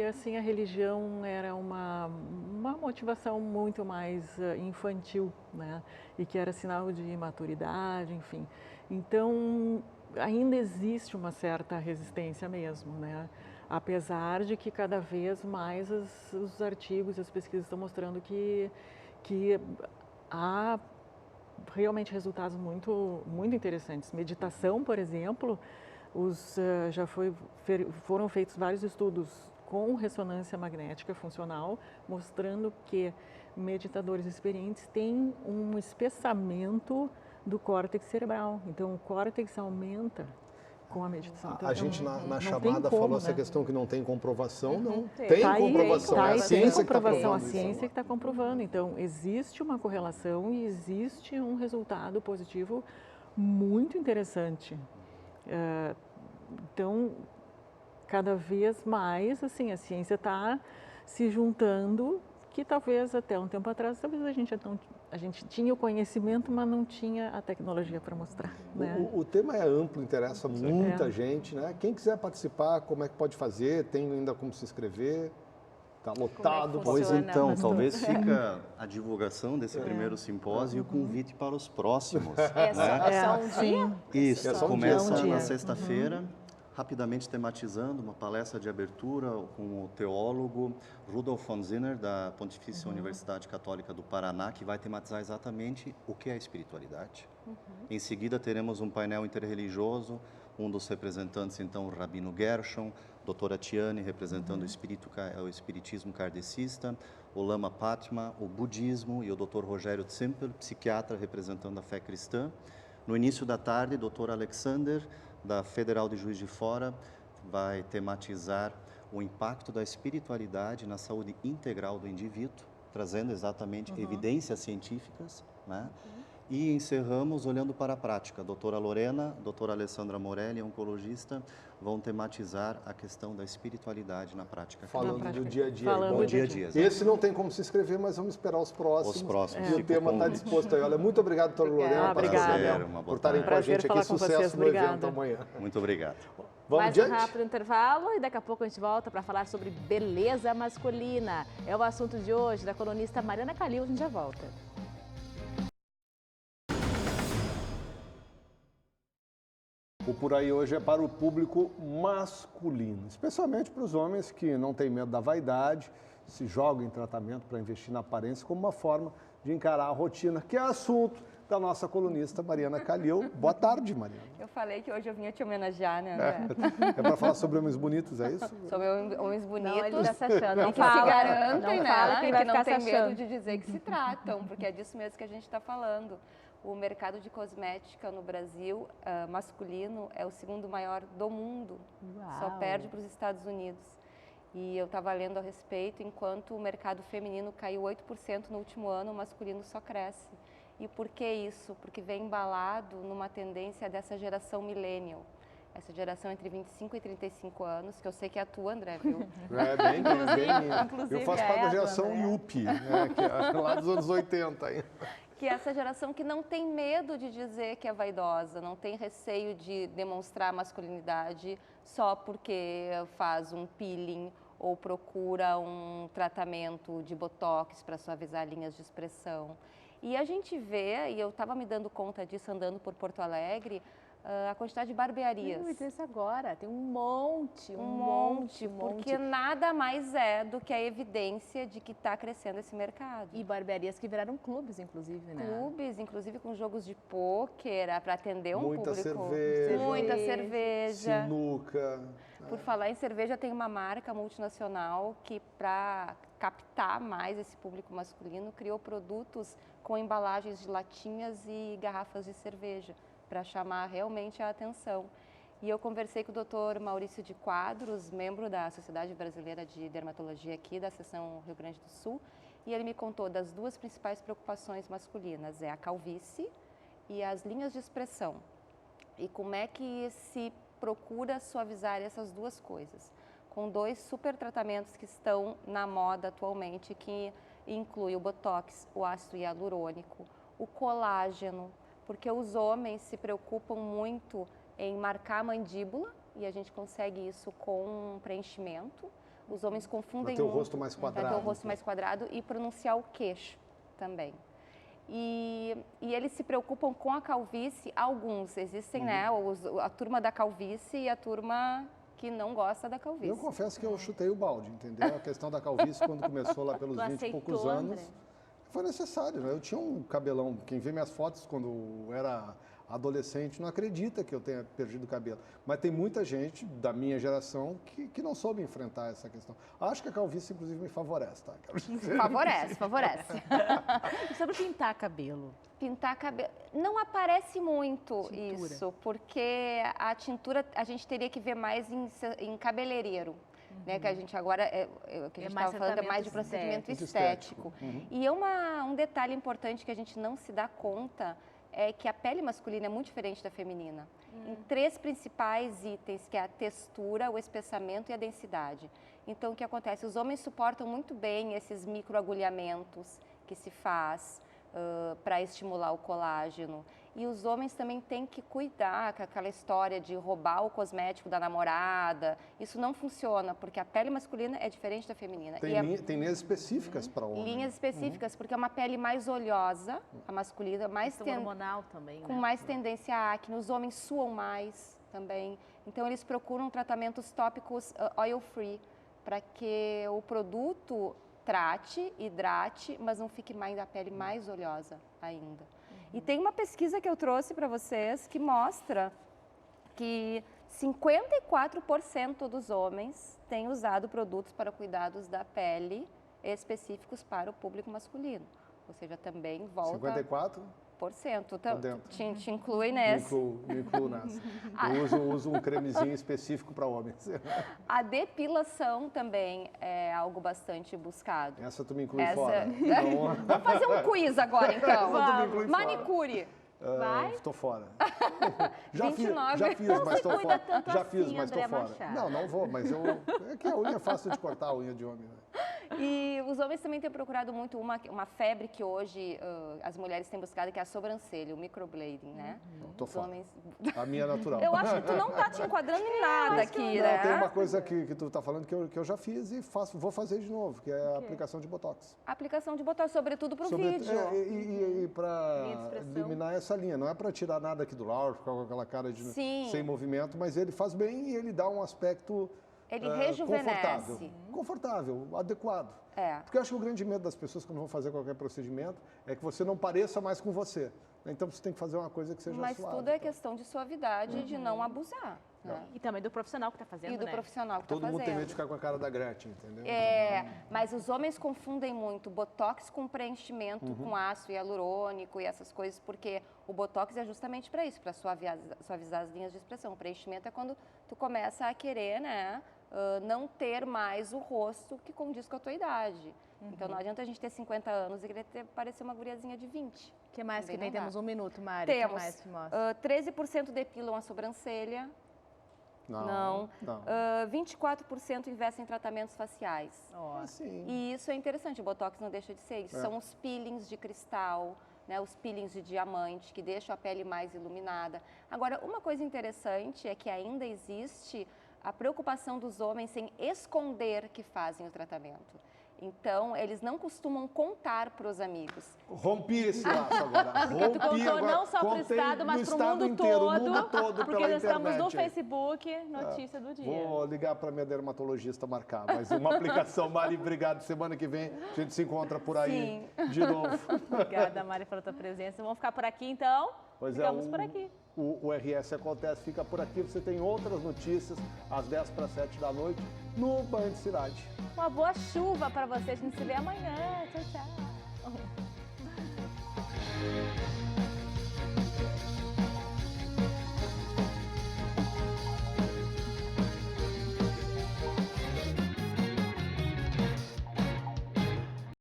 assim, a religião era uma motivação muito mais infantil, né? E que era sinal de imaturidade, enfim. Então, ainda existe uma certa resistência mesmo, né? Apesar de que cada vez mais os artigos e as pesquisas estão mostrando que há realmente resultados muito interessantes. Meditação, por exemplo, foram feitos vários estudos com ressonância magnética funcional, mostrando que meditadores experientes têm um espessamento do córtex cerebral. Então, o córtex aumenta com a meditação. Então, a gente na chamada falou essa questão que não tem comprovação, não. Tem comprovação, é a ciência que está provando. A ciência que está comprovando. Então, existe uma correlação e existe um resultado positivo muito interessante. Então, cada vez mais, assim, a ciência está se juntando, que talvez até um tempo atrás, talvez a gente tinha o conhecimento, mas não tinha a tecnologia para mostrar. Né? O tema é amplo, interessa muita gente, né? Quem quiser participar, como é que pode fazer? Tem ainda como se inscrever? Está lotado. Pois então, talvez fica a divulgação desse primeiro simpósio e o convite para os próximos. É só um dia? Isso, começa na sexta-feira. Rapidamente tematizando uma palestra de abertura com o teólogo Rudolf von Zinner, da Pontifícia Universidade Católica do Paraná, que vai tematizar exatamente o que é a espiritualidade. Em seguida, teremos um painel interreligioso, um dos representantes, então, o Rabino Gershon, doutora Tiane, representando o espiritismo kardecista, o Lama Patma, o budismo, e o doutor Rogério Zimpel, psiquiatra, representando a fé cristã. No início da tarde, doutor Alexander, da Federal de Juiz de Fora, vai tematizar o impacto da espiritualidade na saúde integral do indivíduo, trazendo exatamente evidências científicas, né? E encerramos olhando para a prática. A doutora Lorena, a doutora Alessandra Morelli, oncologista, vão tematizar a questão da espiritualidade na prática. Falando do dia a dia. Do dia a dia. Esse não tem como se inscrever, mas vamos esperar os próximos. Os próximos. E o tema está disposto aí. Olha, muito obrigado, doutora Lorena, por estarem com a gente aqui. Sucesso no evento amanhã. Muito obrigado. Vamos Mais adiante? um rápido intervalo e daqui a pouco a gente volta para falar sobre beleza masculina. É o assunto de hoje da colunista Mariana Calil. A gente já volta. O Por Aí hoje é para o público masculino, especialmente para os homens que não têm medo da vaidade, se jogam em tratamento para investir na aparência como uma forma de encarar a rotina, que é assunto da nossa colunista Mariana Calil. Boa tarde, Mariana. Eu falei que hoje eu vinha te homenagear, né, André? É para falar sobre homens bonitos, é isso? Sobre homens bonitos. Não, ele tá se achando. Não que fala, se garantem, não né? fala que vai não ficar tem se medo achando. de dizer que se tratam, porque é disso mesmo que a gente está falando. O mercado de cosmética no Brasil, masculino, é o segundo maior do mundo. Uau. Só perde para os Estados Unidos. E eu estava lendo a respeito, enquanto o mercado feminino caiu 8% no último ano, o masculino só cresce. E por que isso? Porque vem embalado numa tendência dessa geração millennial. Essa geração entre 25 e 35 anos, que eu sei que é a tua, André, viu? Bem. Eu faço parte da geração Yuppie, né, que é lá dos anos 80 ainda. Que é essa geração que não tem medo de dizer que é vaidosa, não tem receio de demonstrar masculinidade só porque faz um peeling ou procura um tratamento de botox para suavizar linhas de expressão. E a gente vê, e eu estava me dando conta disso andando por Porto Alegre, a quantidade de barbearias. Eu disse agora, tem um monte. Porque nada mais é do que a evidência de que está crescendo esse mercado. E barbearias que viraram clubes, inclusive, né? Clubes, inclusive com jogos de pôquer, para atender um Muita público. cerveja. Muita cerveja. Sinuca. Por falar em cerveja, tem uma marca multinacional que, para captar mais esse público masculino, criou produtos com embalagens de latinhas e garrafas de cerveja, para chamar realmente a atenção. E eu conversei com o Dr. Maurício de Quadros, membro da Sociedade Brasileira de Dermatologia aqui, da seção Rio Grande do Sul, e ele me contou das duas principais preocupações masculinas, a calvície e as linhas de expressão. E como é que se procura suavizar essas duas coisas? Com 2 super tratamentos que estão na moda atualmente, que inclui o Botox, o ácido hialurônico, o colágeno, porque os homens se preocupam muito em marcar a mandíbula, e a gente consegue isso com um preenchimento. Os homens confundem para ter o rosto mais quadrado. Para ter o rosto mais quadrado e pronunciar o queixo também. E eles se preocupam com a calvície, alguns existem, né, a turma da calvície e a turma que não gosta da calvície. Eu confesso que eu chutei o balde, entendeu? A questão da calvície, quando começou lá pelos 20 e poucos anos, foi necessário, né? Eu tinha um cabelão, quem vê minhas fotos quando eu era adolescente não acredita que eu tenha perdido o cabelo. Mas tem muita gente da minha geração que não soube enfrentar essa questão. Acho que a calvície, inclusive, me favorece, tá? Favorece. E sobre pintar cabelo? Pintar cabelo, não aparece muito isso, porque a tintura a gente teria que ver mais em cabeleireiro. Né, que a gente agora, o que a gente estava falando é mais de procedimento estético. E um detalhe importante que a gente não se dá conta é que a pele masculina é muito diferente da feminina. Em 3 principais itens, que é a textura, o espessamento e a densidade. Então, o que acontece? Os homens suportam muito bem esses microagulhamentos que se faz para estimular o colágeno. E os homens também têm que cuidar com aquela história de roubar o cosmético da namorada. Isso não funciona, porque a pele masculina é diferente da feminina. Tem linhas específicas para homem. Linhas específicas, porque é uma pele mais oleosa, a masculina, mais hormonal também, com mais tendência à acne. Os homens suam mais também. Então, eles procuram tratamentos tópicos oil-free, para que o produto trate, hidrate, mas não fique mais da pele mais oleosa ainda. E tem uma pesquisa que eu trouxe para vocês que mostra que 54% dos homens têm usado produtos para cuidados da pele específicos para o público masculino. Ou seja, também volta... 54%? Te inclui nessa. Me incluo nessa. Eu uso um cremezinho específico para homens. A depilação também é algo bastante buscado. Essa tu me inclui fora. Então... Vamos fazer um quiz agora, então. Manicure. Vai? Estou fora. Já fiz, mas estou fora. Já fiz, mas estou fora. Não vou, mas é que a unha é fácil de cortar, a unha de homem, né? E os homens também têm procurado muito uma febre que hoje as mulheres têm buscado, que é a sobrancelha, o microblading, né? Tô fora. A minha é natural. Eu acho que tu não tá te enquadrando em nada aqui, né? Tem uma coisa que tu tá falando que eu já fiz e vou fazer de novo, que é a aplicação de Botox. Aplicação de Botox, sobretudo para o vídeo. E para eliminar essa linha. Não é para tirar nada aqui do Lauro, ficar com aquela cara de sem movimento, mas ele faz bem e ele dá um aspecto... Ele rejuvenesce. Confortável, adequado. É. Porque eu acho que o grande medo das pessoas quando vão fazer qualquer procedimento é que você não pareça mais com você. Então você tem que fazer uma coisa que seja suave. Mas tudo é questão de suavidade e de não abusar. Né? E também do profissional que está fazendo, E do profissional que está fazendo. Todo mundo tem medo de ficar com a cara da Gretchen, entendeu? Mas os homens confundem muito Botox com preenchimento, com ácido hialurônico e essas coisas, porque o Botox é justamente para isso, para suavizar as linhas de expressão. O preenchimento é quando tu começa a querer, né, não ter mais o rosto que condiz com a tua idade. Então não adianta a gente ter 50 anos e querer parecer uma guriazinha de 20. O que mais que tem? Temos um minuto, Mari. Temos. Que mais que mostra? 13% depilam a sobrancelha. Não. 24% investem em tratamentos faciais. E isso é interessante, o Botox não deixa de ser isso. São os peelings de cristal, né, os peelings de diamante, que deixam a pele mais iluminada. Agora, uma coisa interessante é que ainda existe a preocupação dos homens em esconder que fazem o tratamento. Então, eles não costumam contar para os amigos. Rompi esse laço agora. Porque tu contou agora. não só para o Estado, mas para o mundo inteiro, todo. O mundo todo porque pela nós estamos no internet. Facebook, notícia do dia. Vou ligar para minha dermatologista marcar mais uma aplicação. Mari, obrigado. Semana que vem a gente se encontra por aí de novo. Obrigada, Mari, pela tua presença. Vamos ficar por aqui, então? Pois Ficamos por aqui. O RS Acontece fica por aqui. Você tem outras notícias às 10 para 7 da noite no Band Cidade. Uma boa chuva para você. A gente se vê amanhã. Tchau, tchau.